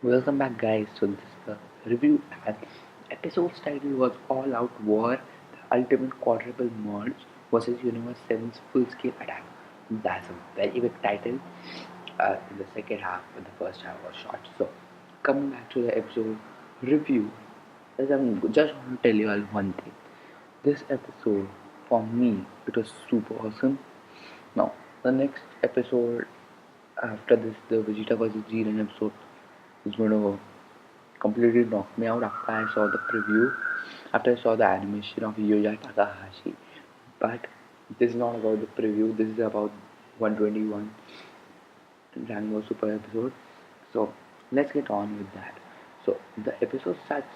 Welcome back, guys. So this is the review, and episode's title was All Out War: The Ultimate Quadruple Merge versus Universe 7's Full-Scale Attack. That's a very big title. In the second half, but the first half was short. So coming back to the episode review, as I'm just want to tell you all one thing. This episode, for me, it was super awesome. Now, the next episode after this, the Vegeta vs. Jiren episode, is going to completely knocked me out after I saw the preview, after I saw the animation of Yuya Takahashi. But this is not about the preview, this is about 121 Dragon Ball Super episode. So let's get on with that. So the episode starts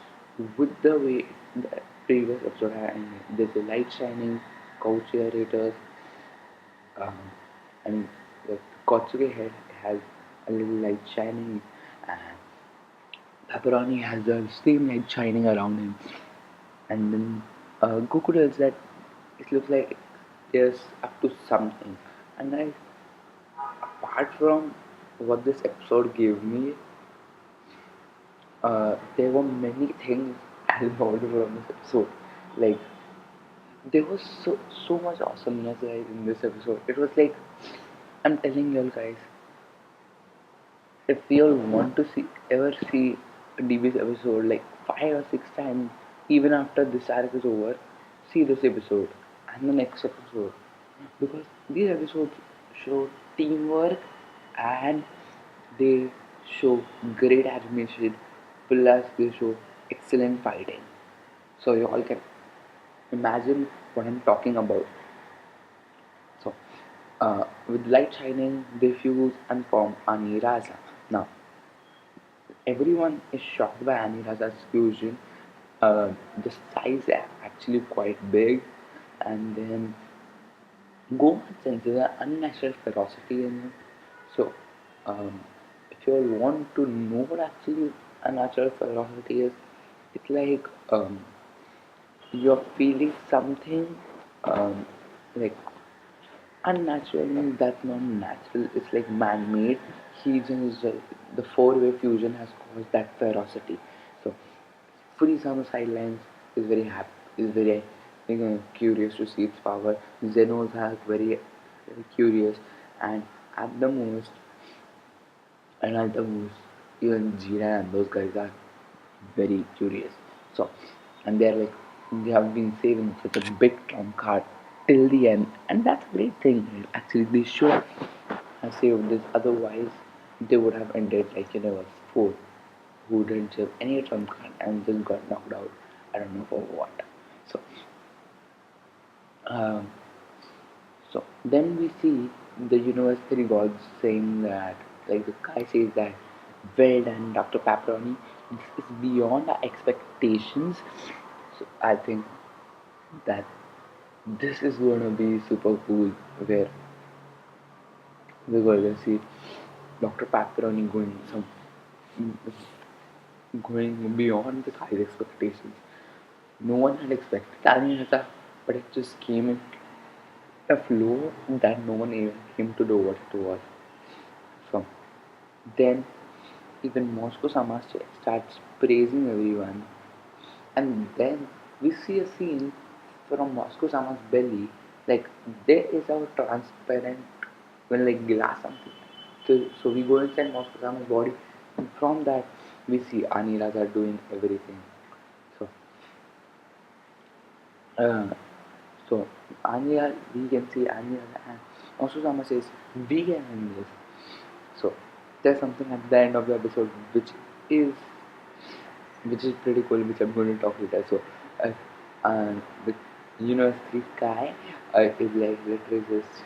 with the way the previous episode had ended. There's a light shining, cow cheerleaders, um, and the Kotsuke head has a little light shining, and Pepperoni has the same light shining around him. And then Goku tells that it looks like there's up to something. And guys, apart from what this episode gave me, there were many things I loved from this episode. Like there was so much awesomeness, guys, in this episode. It was like I'm telling you all, guys, if you all want to see ever see a DBS episode like 5 or 6 times, even after this arc is over, see this episode and the next episode, because these episodes show teamwork and they show great animation plus they show excellent fighting. So you all can imagine what I'm talking about. So with light shining, they fuse and form Aniraza. Now everyone is shocked by Aniraza's fusion. The size is actually quite big, and then Gohan senses an unnatural ferocity in it. So, if you all want to know what actually unnatural ferocity is, it's like you're feeling something um, like unnatural means that's not natural. It's like man-made. The four-way fusion has caused that ferocity. So Furisama sidelines is very happy, is very curious to see its power. Zenos are very curious, and at the most, at the most, even Jiran and those guys are very curious. So, and they're like, they have been saving such a big trump card till the end, and that's a great thing. Actually, they should have saved this. Otherwise, they would have ended like Universe 4, who didn't save any trump card and just got knocked out. I don't know for what. So, um, so then we see the university gods saying that, like the guy says that, well done, Dr. Paproni. This is beyond our expectations. So I think that this is going to be super cool, where we're going to see Dr. Paproni going beyond the guy's expectations. No one had expected Anita, but it just came in a flow that no one even came to know what it was. So then even Moscow Sama starts praising everyone, and then we see a scene from Moscow Sama's belly, like there is a transparent, when like glass something. So we go inside Moscow Sama's body, and from that we see Aniraza doing everything. So uh, so Anya, we can see Anya, and Moscow Sama says we can win this. So there's something at the end of the episode is which is pretty cool, which I'm going to talk later. So, the university guy is like literally just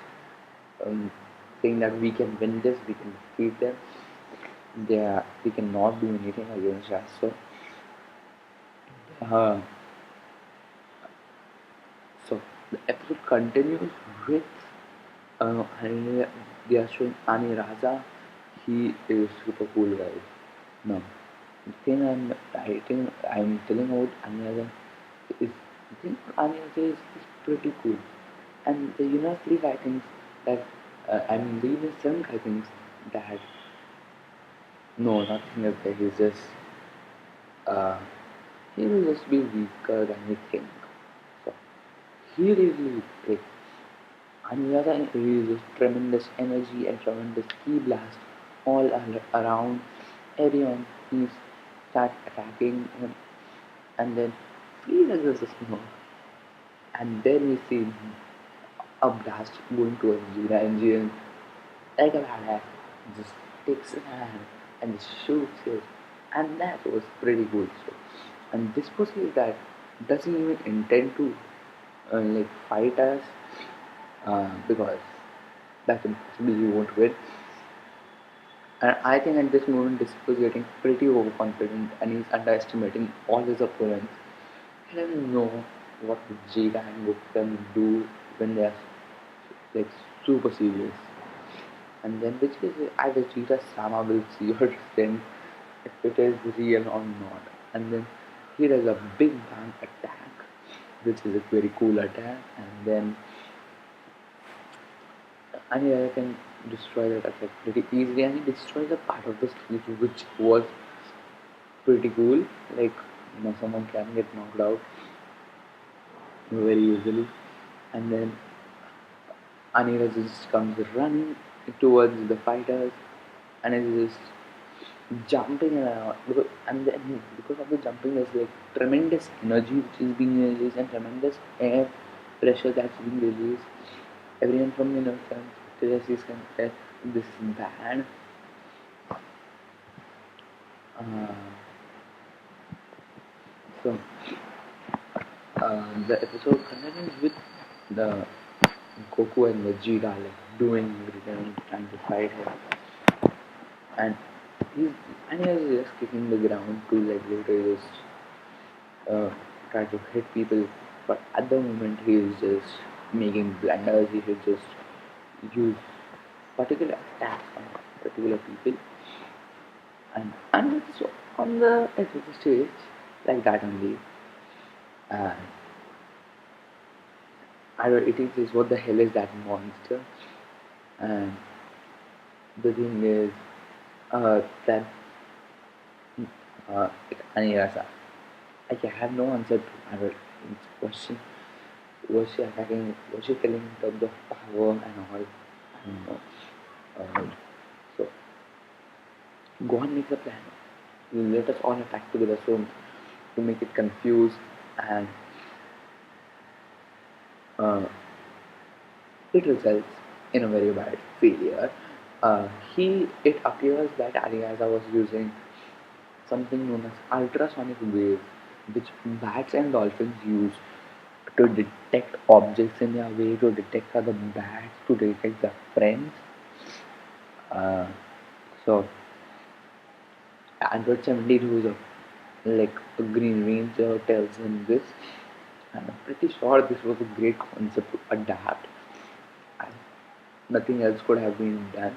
um, saying that we can win this, we can defeat them. We cannot do anything against us. So, uh, so the episode continues with and they are showing Ani Raza. He is super cool guy. Now, the thing I'm telling about Anya is I think Anya is pretty cool. And the University guy thinks that the Unit 7 guy thinks that No, nothing like that. Uh, he will just be weaker than we think. So he really like on the other hand, he uses tremendous energy and tremendous ki blast all around everyone. He start attacking him, and then Freeze is just and then we see a blast going towards Jira and Jiren like a badass just takes his hand and just shoots it, and that was pretty cool. So, and this person that doesn't even intend to like fight us because that's impossible, he won't win. And I think at this moment this was getting pretty overconfident and he's underestimating all his opponents. He doesn't know what Jada and Goku can do when they are like super serious. And then which is as a cheetah Sama will see your strength if it is real or not. And then he does a big bang attack, which is a very cool attack, and then any other can destroy that attack pretty easily, and he destroys a part of the statue which was pretty cool. Like someone can get knocked out very easily, and then Anira just comes running towards the fighters and is just jumping around and then because of the jumping there's like tremendous energy which is being released and tremendous air pressure that's being released. Everyone from spectators can say this is bad. Uh, so the episode continues with the Goku and Vegeta like doing everything, trying to fight him, and he's he's just kicking the ground to like literally just try to hit people. But at the moment, he is just making blunders. He should just use particular attacks on particular people, and it's on the episode stage like that only. And I don't. It is what the hell is that monster? And the thing is that Anirasa. I have no answer to Marvel question. Was she attacking? Was she killing in terms of power and all? I don't know. So Gohan makes a plan. Let us all attack together so to make it confused and uh, it results in a very bad failure. It appears that Ariaza was using something known as ultrasonic waves, which bats and dolphins use to detect objects in their way, to detect other bats, to detect their friends. Uh, so Android 17, who is like a Green Ranger, tells him this, and I'm pretty sure this was a great concept to adapt, and nothing else could have been done.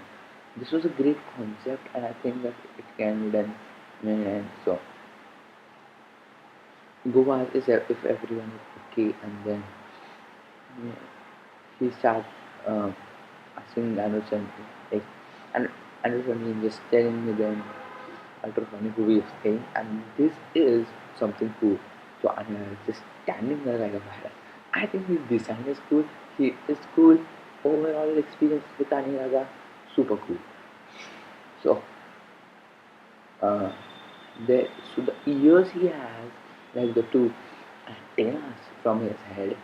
This was a great concept, and I think that it can be done. And so, go ask if everyone is okay, and then yeah, he starts asking Anderson, like, and Anderson is just telling me then ultrasonic way of saying, and this is something cool. So I'm just standing there like a badass. I think his design is cool. He is cool. Overall experience with Aniraga, super cool. So, uh, so the ears he has, like the two antennas from his head,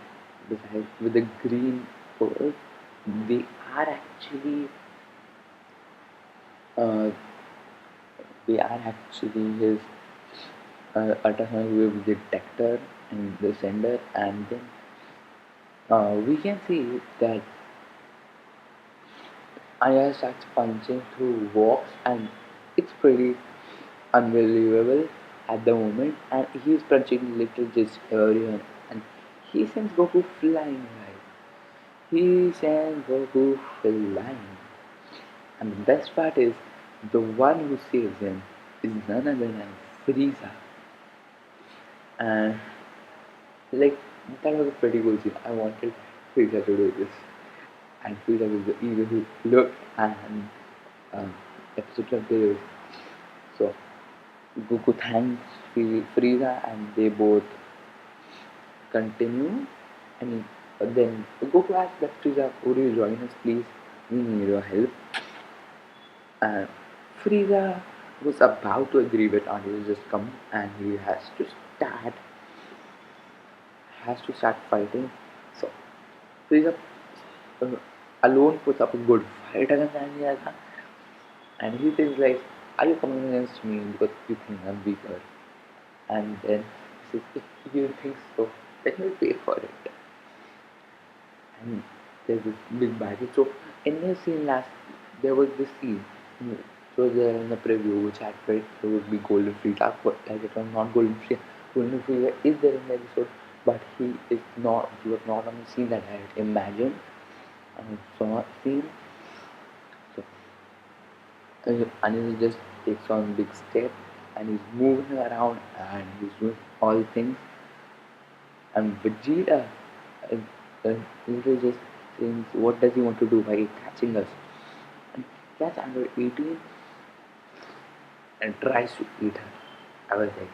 besides with the green pearl, they are actually uh, they are actually his ultrasonic wave detector and the sender, and then we can see that Aya starts punching through walks, and it's pretty unbelievable at the moment. And he's punching little just everyone, and he sends Goku flying. Right? He sends Goku flying, and the best part is the one who saves him is none other than Frieza, and like that was a pretty cool scene. I wanted Frieza to do this, and Frieza was the evil who looked and episode of this. So Goku thanks Frieza and they both continue. And then Goku asks that Frieza, would you join us please? We need your help. And Frieza was about to agree, but Anil just come and he start has to start fighting. So Frieza uh, alone puts up a good fight against Anya, and he thinks like, "Are you coming against me because you think I'm weaker?" And then he says, "If you think so, let me pay for it." And there's this big battle. So in this scene last, there was this scene. It was there in the preview, which had said there would be Golden Frieza, but like it was not Golden Frieza. Golden Frieza is there in the episode, but he is not. He was not on the scene that I had imagined. And saw scene. So Anil just takes on big step and he's moving around and he's doing all things. And Vegeta is just saying, what does he want to do by catching us? And catch under 18 and tries to eat her. I was like,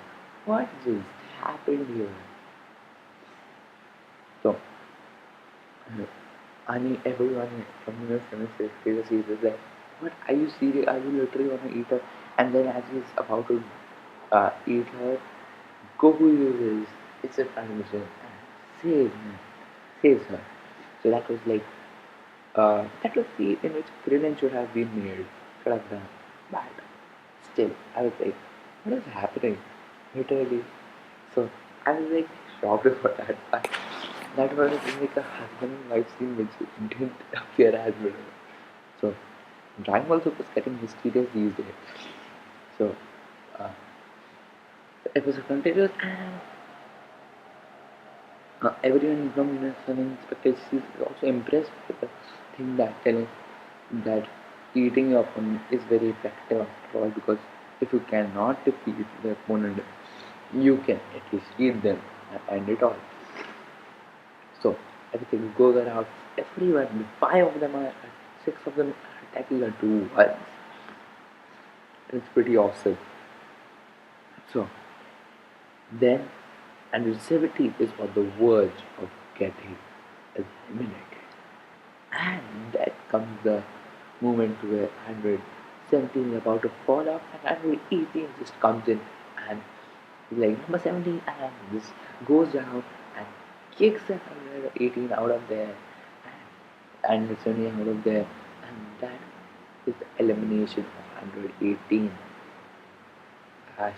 what just happened here? So, everyone from the semester is like, what, are you serious? Are you literally gonna eat her? And then as he's about to eat her, Goku uses its animation and saves her. So that was like, that was the in which Krillin should have been made, should have done. But still, I was like, what is happening? Literally. So I was like shocked about that fact. That was like a husband and wife scene which didn't appear as well. So Dragon Ball Super is getting mysterious these days. So uh, the episode continues and everyone from Sunny Spectacle is also impressed with the thing that telling that eating your opponent is very effective after all, because if you cannot defeat the opponent, you can at least eat them and end it all. So everything goes around. Everyone, five of them are, six of them are attacking at once. It's pretty awesome. So then, and 70 is on the verge of getting eliminated. And that comes the moment where 117 is about to fall off and 118 just comes in and he's like number 17 and just goes down and kicks that 118 out of there and 70 out of there, and that is the elimination of 118.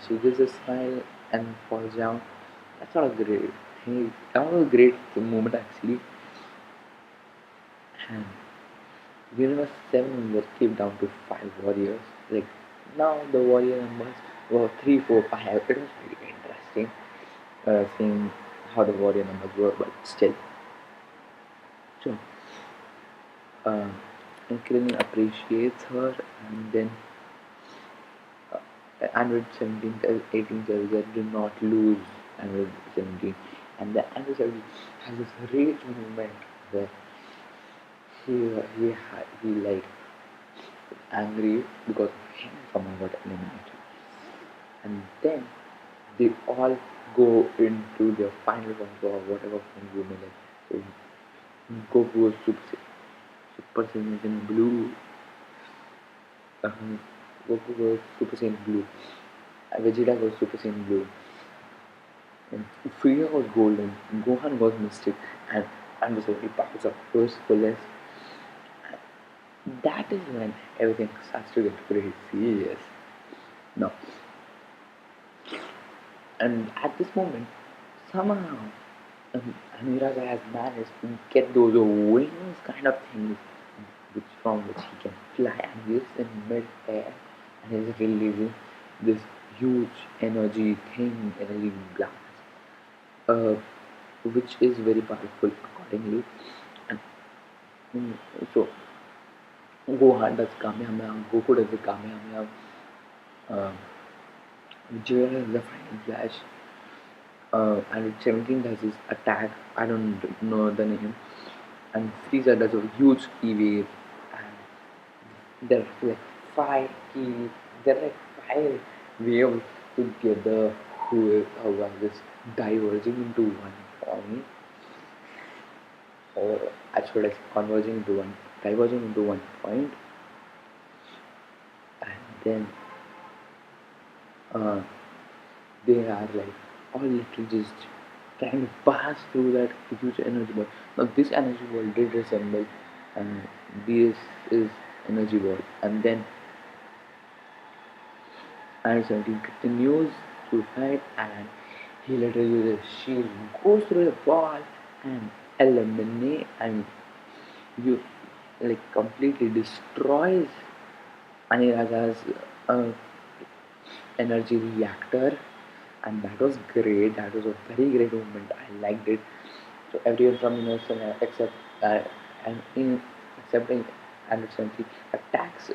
She gives a smile and falls down. That's not a great thing. That was a great moment actually. And Universe 7 was kept down to 5 warriors. Like now the warrior numbers were 3, 4, 5. It was very interesting seeing how the warrior numbers were, but still. So, uh, and Krillin appreciates her, and then Android 17, 18 Zelda do not lose Android 17. And the Android 17 has this rage movement where he like angry because of him someone got eliminated, and then they all go into their final forms or whatever form you may like. So Goku was Super Saiyan Blue, Goku was Super Saiyan Blue, Vegeta was Super Saiyan Blue, and Frieza was Golden, Gohan was Mystic, and was already powers up first fullest. That is when everything starts to get pretty serious. No, and at this moment, somehow Amiraga has managed to get those wings kind of things from which he can fly, and he is in mid-air and he is releasing this huge energy blast, uh, which is very powerful accordingly. And mm, so Gohan does Kamehameha, Goku does the Kamehameha, uh, Jiren is the final flash, and 17 does his attack. I don't know the name. And Frieza does a huge key wave, and there are like five keys. There are like five wave together who are just diverging into one point, or actually converging into one, diverging into one point, and then uh, they are like all little just trying to pass through that huge energy ball. Now this energy ball did resemble this is energy ball, and then and 17 continues to fight, and he literally the shield goes through the ball and eliminate and you like completely destroys Aniraja's uh, energy reactor, and that was great. That was a very great moment. I liked it. So everyone from Innocent except and in accepting Anderson he attacks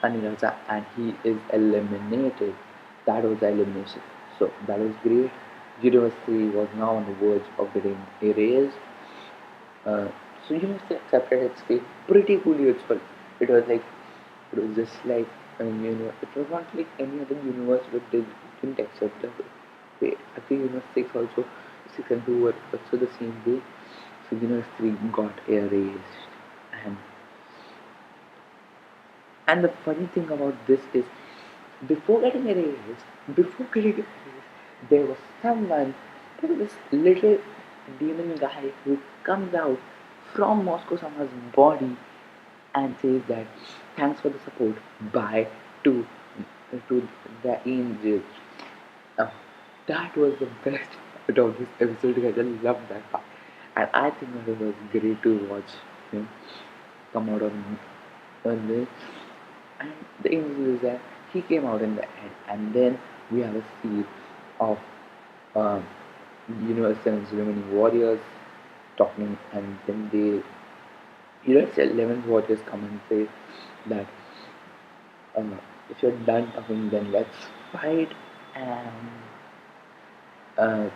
Aniraja and he is eliminated. That was the elimination. So that was great. University was now on the verge of getting erased. Uh, so University accepted its fate pretty coolly as well. It was like it was just like it was not like any other universe but they didn't accept the way. I think Universe 6 also 6 and 2 were also the same way. So Universe 3 got erased. And and the funny thing about this is before getting erased, there was someone, there was this little demon guy who comes out from Moscow Sama's body and says that thanks for the support, bye to to the angel. Uh, that was the best part of this episode. I just loved that part, and I think that it was great to watch him come out on this. And the angel is that he came out in the end, and then we have a scene of um, Universe 7's remaining warriors talking, and then they, it's 11th warriors come and say that if you're done talking, then let's fight, and uh,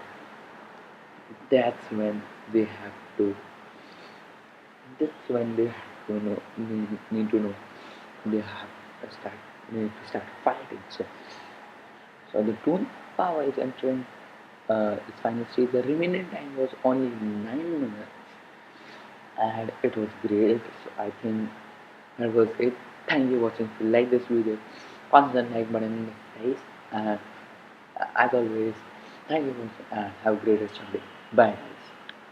that's when they have to. That's when they have to know, need to know they have to start need to start fighting. So the truth power is entering its final stage. The remaining time was only 9 minutes, and it was great. So I think that was it. Thank you for watching. If you like this video, punch the like button in the face. And as always, thank you for watching and have a great rest of the day. Bye.